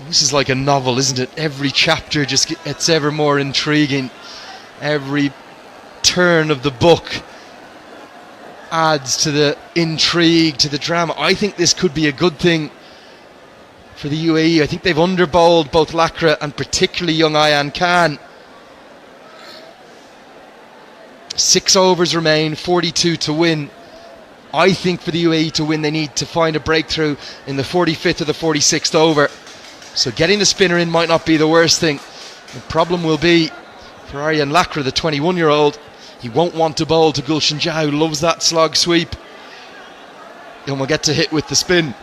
This is like a novel, isn't it? Every chapter just gets ever more intriguing. Every turn of the book adds to the intrigue, to the drama. I think this could be a good thing for the UAE. I think they've underbowled both Lakra and particularly young Ayan Khan. 6 overs remain, 42 to win. I think for the UAE to win, they need to find a breakthrough in the 45th or the 46th over. So getting the spinner in might not be the worst thing. The problem will be for Aryan Lakra, the 21-year-old. He won't want to bowl to Gulshan Jah, who loves that slog sweep. And we'll get to hit with the spin.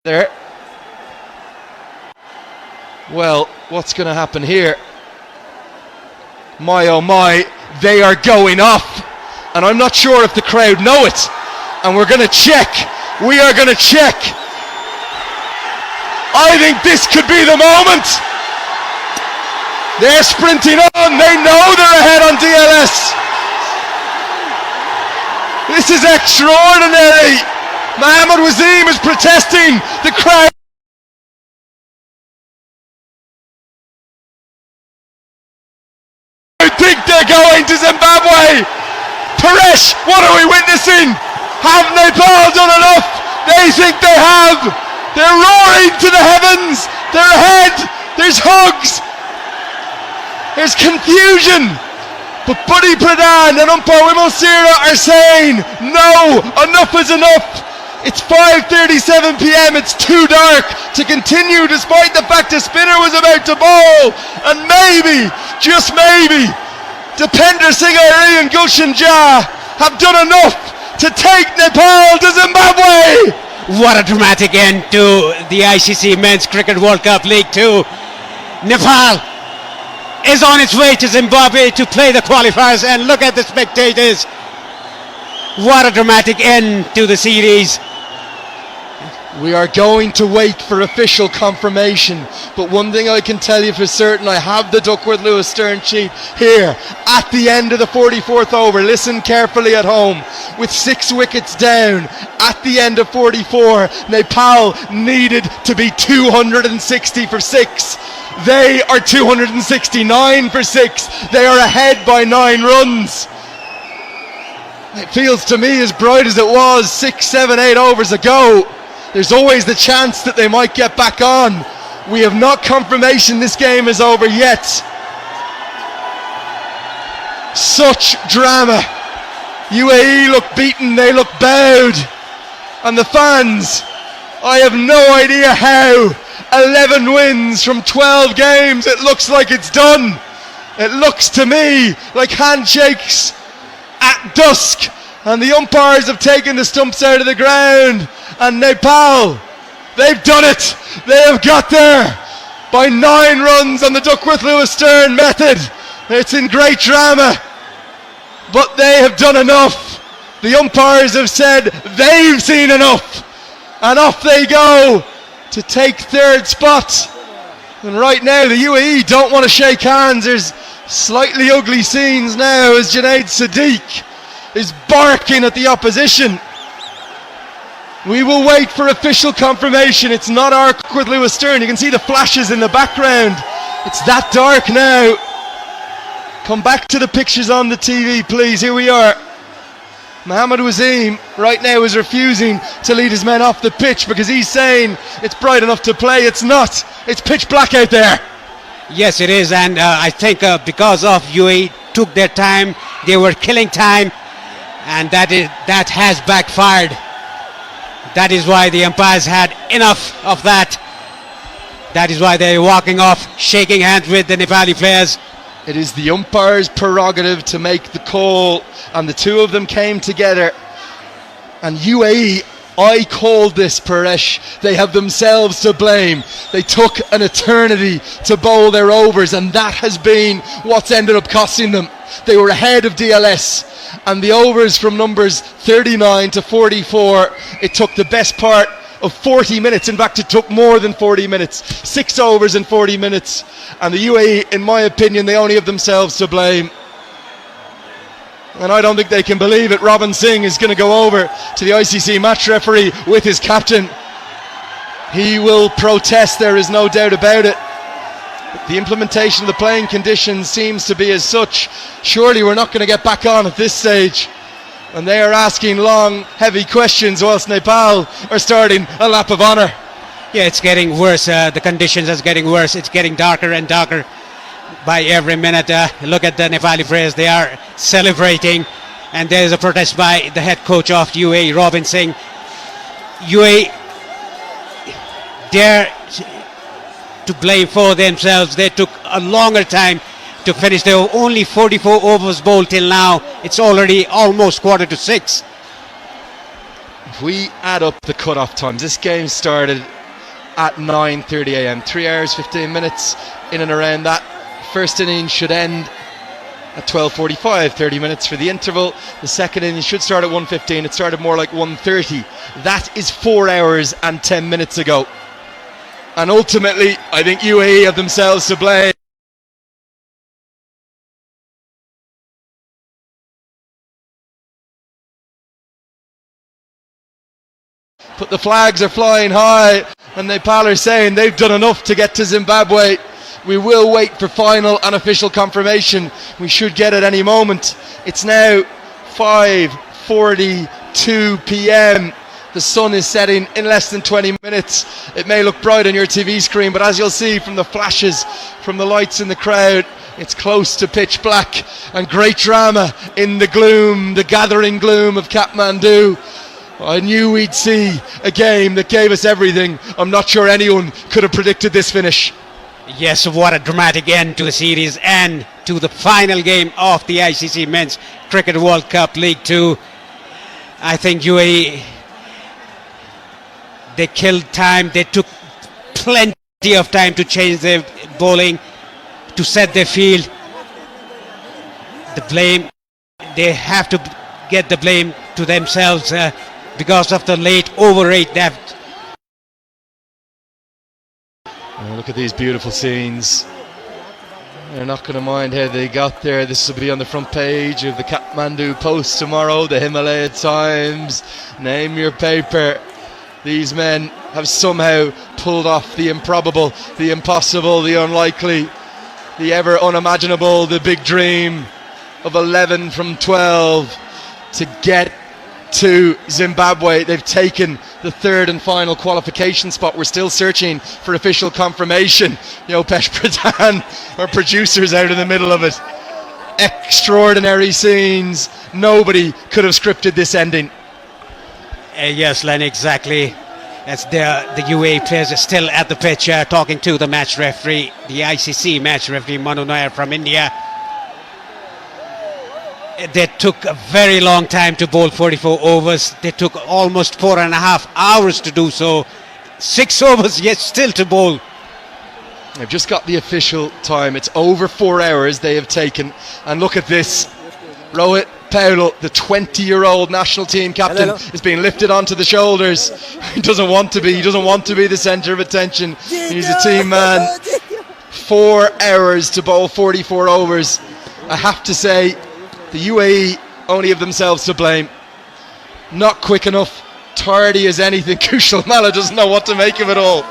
There. Well, what's going to happen here? My oh my, they are going off. And I'm not sure if the crowd know it. And we're going to check. We are going to check. I think this could be the moment. They're sprinting on. They know they're ahead on DLS. This is extraordinary. Mohammad Wasim is protesting. The crowd. I think they're going to Zimbabwe. Paresh, what are we witnessing? Have Nepal done enough? They think they have. They're roaring to the heavens. They're ahead. There's hugs. There's confusion. But Buddy Pradhan and umpire Wimal Sira are saying, no, enough is enough. It's 5:37 p.m. It's too dark to continue, despite the fact the spinner was about to bowl. And maybe, just maybe, Dipender Singh Airi and Gulshan Jah have done enough to take Nepal to Zimbabwe. What a dramatic end to the ICC Men's Cricket World Cup League 2. Nepal is on its way to Zimbabwe to play the qualifiers, and look at the spectators. What a dramatic end to the series. We are going to wait for official confirmation, but one thing I can tell you for certain, I have the Duckworth Lewis Stern sheet here at the end of the 44th over. Listen carefully at home. With 6 wickets down at the end of 44, Nepal needed to be 260 for 6. They are 269 for 6. They are ahead by 9 runs. It feels to me as bright as it was 6, 7, 8 overs ago. There's always the chance that they might get back on. We have not confirmation this game is over yet. Such drama. UAE look beaten, they look bowed. And the fans, I have no idea how. 11 wins from 12 games, it looks like it's done. It looks to me like handshakes at dusk, and the umpires have taken the stumps out of the ground, and Nepal, they've done it. They have got there by 9 runs on the Duckworth Lewis Stern method. It's in great drama, but they have done enough. The umpires have said they've seen enough, and off they go to take 3rd spot. And right now the UAE don't want to shake hands. There's slightly ugly scenes now as Junaid Sadiq is barking at the opposition. We will wait for official confirmation. It's not our Duckworth Lewis Stern. You can see the flashes in the background. It's that dark now. Come back to the pictures on the TV, please. Here we are. Mohammad Wasim right now is refusing to lead his men off the pitch because he's saying it's bright enough to play. It's not. It's pitch black out there. Yes, it is, and I think because of UAE took their time, they were killing time, and that has backfired. That is why the umpires had enough of that. That is why they're walking off, shaking hands with the Nepali players. It is the umpire's prerogative to make the call, and the two of them came together. And UAE, I called this, Paresh. They have themselves to blame. They took an eternity to bowl their overs, and that has been what's ended up costing them. They were ahead of DLS, and the overs from numbers 39 to 44, it took the best part of 40 minutes. In fact, it took more than 40 minutes. 6 overs in 40 minutes. And the UAE, in my opinion, they only have themselves to blame. And I don't think they can believe it. Robin Singh is going to go over to the ICC match referee with his captain. He will protest, there is no doubt about it. The implementation of the playing conditions seems to be as such. Surely we're not going to get back on at this stage. And they are asking long, heavy questions whilst Nepal are starting a lap of honour. Yeah, it's getting worse. The conditions are getting worse. It's getting darker and darker by every minute. Look at the Nepali players. They are celebrating. And there is a protest by the head coach of UAE, Robin Singh. UAE dare to blame for themselves. They took a longer time to finish. There were only 44 overs bowled till now. It's already almost 5:45. If we add up the cut-off times, this game started at 9:30 a.m. 3 hours 15 minutes in and around that. First innings should end at 12:45, 30 minutes for the interval. The second innings should start at 1:15. It started more like 1:30. That is 4 hours and 10 minutes ago. And ultimately, I think UAE have themselves to blame. But the flags are flying high, and Nepal are saying they've done enough to get to Zimbabwe. We will wait for final and official confirmation. We should get it any moment. It's now 5:42 p.m. The sun is setting in less than 20 minutes. It may look bright on your TV screen, but as you'll see from the flashes, from the lights in the crowd, it's close to pitch black, and great drama in the gloom, the gathering gloom of Kathmandu. I knew we'd see a game that gave us everything. I'm not sure anyone could have predicted this finish. Yes, what a dramatic end to the series and to the final game of the ICC Men's Cricket World Cup League 2. I think UAE, they killed time. They took plenty of time to change their bowling, to set their field. The blame, they have to get the blame to themselves because of the late over rate depth. Look at these beautiful scenes. They're not going to mind how they got there. This will be on the front page of the Kathmandu Post tomorrow, the Himalaya Times, name your paper. These men have somehow pulled off the improbable, the impossible, the unlikely, the ever unimaginable, the big dream of 11 from 12 to get to Zimbabwe. They've taken the third and final qualification spot. We're still searching for official confirmation. Yopesh Pradhan, our producer's out in the middle of it. Extraordinary scenes. Nobody could have scripted this ending. Yes, Len, exactly. As the UAE players are still at the pitch talking to the match referee, the ICC match referee Manu Nair from India. They took a very long time to bowl 44 overs. They took almost 4.5 hours to do so. 6 overs yet still to bowl. They've just got the official time. It's over 4 hours they have taken. And look at this. Rohit Paul, the 20-year-old national team captain, is being lifted onto the shoulders. He doesn't want to be. He doesn't want to be the centre of attention. He's a team man. 4 hours to bowl 44 overs. I have to say, the UAE only have themselves to blame. Not quick enough, tardy as anything. Kushal Malla doesn't know what to make of it all.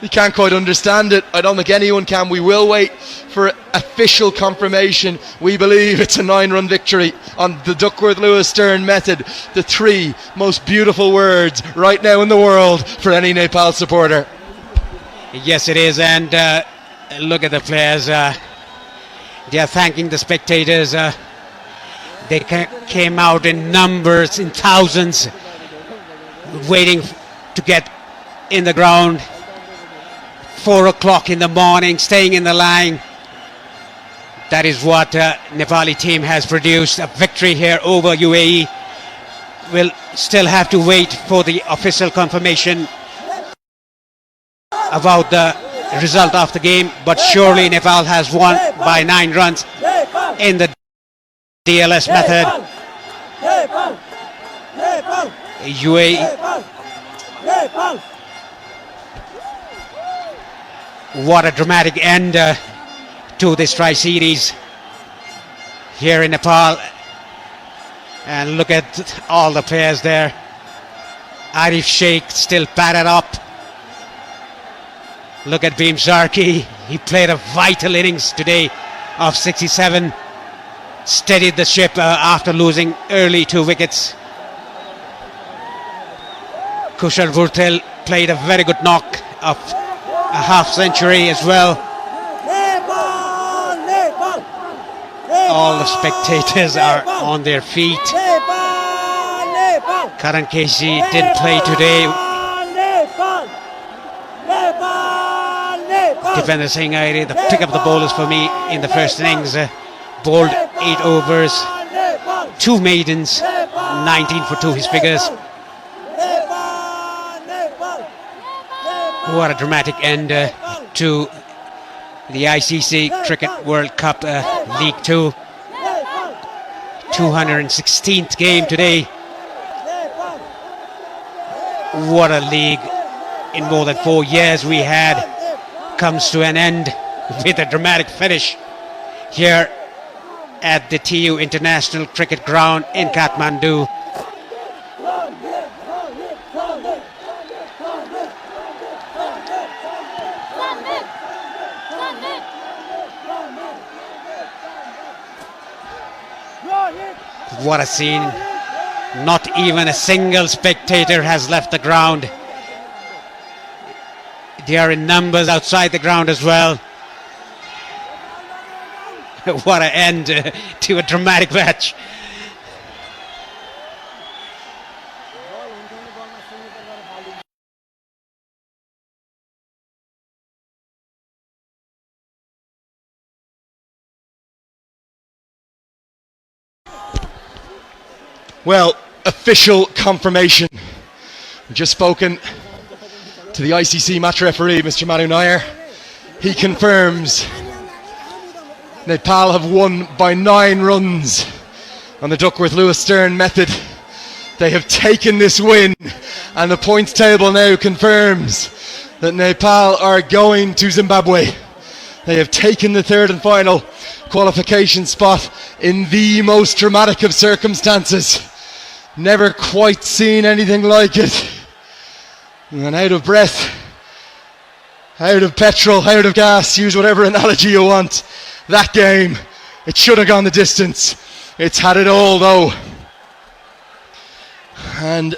He can't quite understand it. I don't think anyone can. We will wait for official confirmation. We believe it's a 9-run victory on the Duckworth-Lewis-Stern method. The 3 most beautiful words right now in the world for any Nepal supporter. Yes, it is. And look at the players. They are thanking the spectators. They came out in numbers, in thousands, waiting to get in the ground. 4 o'clock in the morning, staying in the line. That is what Nepali team has produced. A victory here over UAE. We'll still have to wait for the official confirmation about the result of the game. But surely Nepal has won by 9 runs in the DLS method. UAE. What a dramatic end to this tri-series here in Nepal. And look at all the players there. Arif Sheikh still padded up. Look at Beam Sharkey. He played a vital innings today of 67. Steadied the ship after losing early 2 wickets. Kushal Vurtel played a very good knock of a half century as well. All the spectators are on their feet. Karan Keshi didn't play today. Defender Singh Aire, the pick up the bowlers for me in the first innings, bowled 8 overs, 2 maidens, 19 for 2 his figures. What a dramatic end to the ICC Cricket World Cup League 2. 216th game today. What a league in more than 4 years we had comes to an end with a dramatic finish here at the TU International Cricket Ground in Kathmandu. What a scene. Not even a single spectator has left the ground. They are in numbers outside the ground as well. What an end to a dramatic match. Well, official confirmation. We've just spoken to the ICC match referee, Mr. Manu Nair. He confirms Nepal have won by 9 runs on the Duckworth-Lewis Stern method. They have taken this win, and the points table now confirms that Nepal are going to Zimbabwe. They have taken the 3rd and final qualification spot in the most dramatic of circumstances. Never quite seen anything like it. And out of breath, out of petrol, out of gas, use whatever analogy you want. That game, it should have gone the distance. It's had it all though. And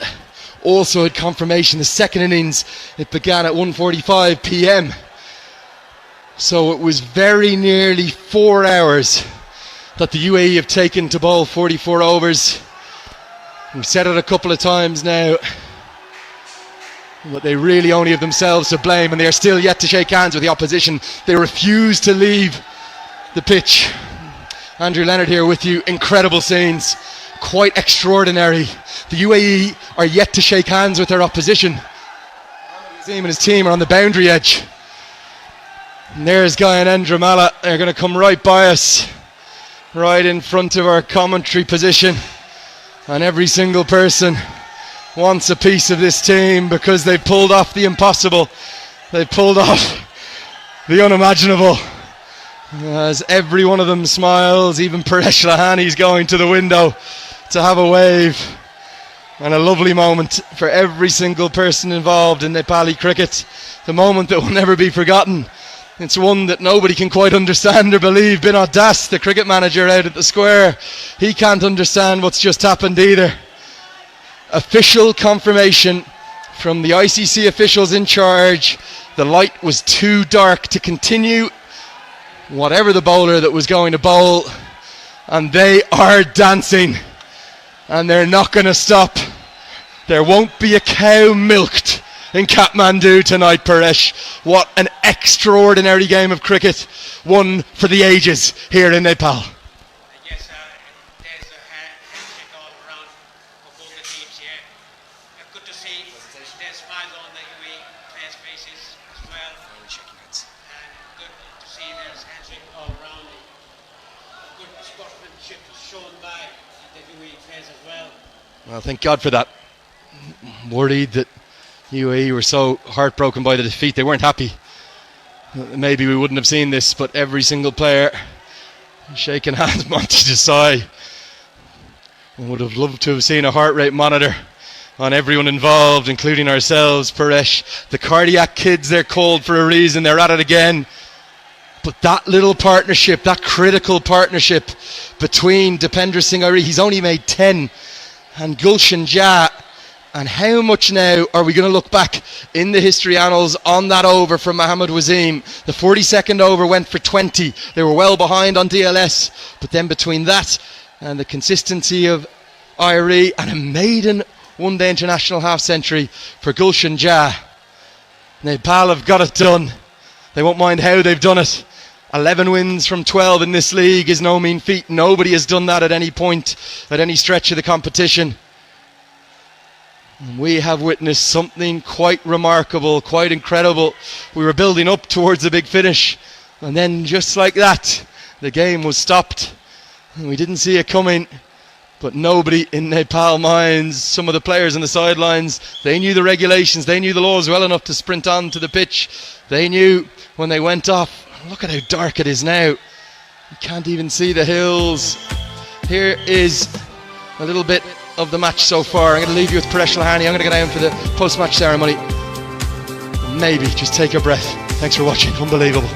also had confirmation, the second innings, it began at 1:45 p.m. So it was very nearly 4 hours that the UAE have taken to bowl 44 overs. We've said it a couple of times now, but they really only have themselves to blame, and they are still yet to shake hands with the opposition. They refuse to leave the pitch. Andrew Leonard here with you. Incredible scenes, quite extraordinary. The UAE are yet to shake hands with their opposition. Azim and his team are on the boundary edge. And there's Guy and Endramala. They're going to come right by us, right in front of our commentary position. And every single person wants a piece of this team because they pulled off the impossible. They pulled off the unimaginable. As every one of them smiles, even Paresh Lahani's going to the window to have a wave. And a lovely moment for every single person involved in Nepali cricket. The moment that will never be forgotten. It's one that nobody can quite understand or believe. Binod Das, the cricket manager out at the square, he can't understand what's just happened either. Official confirmation from the ICC officials in charge. The light was too dark to continue whatever the bowler that was going to bowl, and they are dancing, and they're not going to stop. There won't be a cow milked in Kathmandu tonight, Paresh. What an extraordinary game of cricket, one for the ages here in Nepal. Yes, there's a handshake all around for both the teams here. Good to see there's smiles on the UAE players' faces as well. And good to see there's handshake all around. Good sportsmanship shown by the UAE players as well. Well, thank God for that. Worried that UAE were so heartbroken by the defeat. They weren't happy. Maybe we wouldn't have seen this, but every single player shaking hands, Monty Desai. I would have loved to have seen a heart rate monitor on everyone involved, including ourselves, Paresh. The cardiac kids, they're called for a reason. They're at it again. But that little partnership, that critical partnership between Dipendra Singh Ari, he's only made 10, and Gulshan Jah. And how much now are we going to look back in the history annals on that over from Mohammad Wasim? The 42nd over went for 20. They were well behind on DLS. But then between that and the consistency of Irie and a maiden one-day international half-century for Gulshan Jah, Nepal have got it done. They won't mind how they've done it. 11 wins from 12 in this league is no mean feat. Nobody has done that at any point, at any stretch of the competition. We have witnessed something quite remarkable, quite incredible. We were building up towards the big finish, and then just like that, the game was stopped. And we didn't see it coming, but nobody in Nepal minds. Some of the players on the sidelines, they knew the regulations, they knew the laws well enough to sprint on to the pitch. They knew when they went off. Look at how dark it is now. You can't even see the hills. Here is a little bit of the match so far. I'm going to leave you with Paresh Lahani. I'm going to go down for the post-match ceremony. Maybe just take a breath. Thanks for watching. Unbelievable.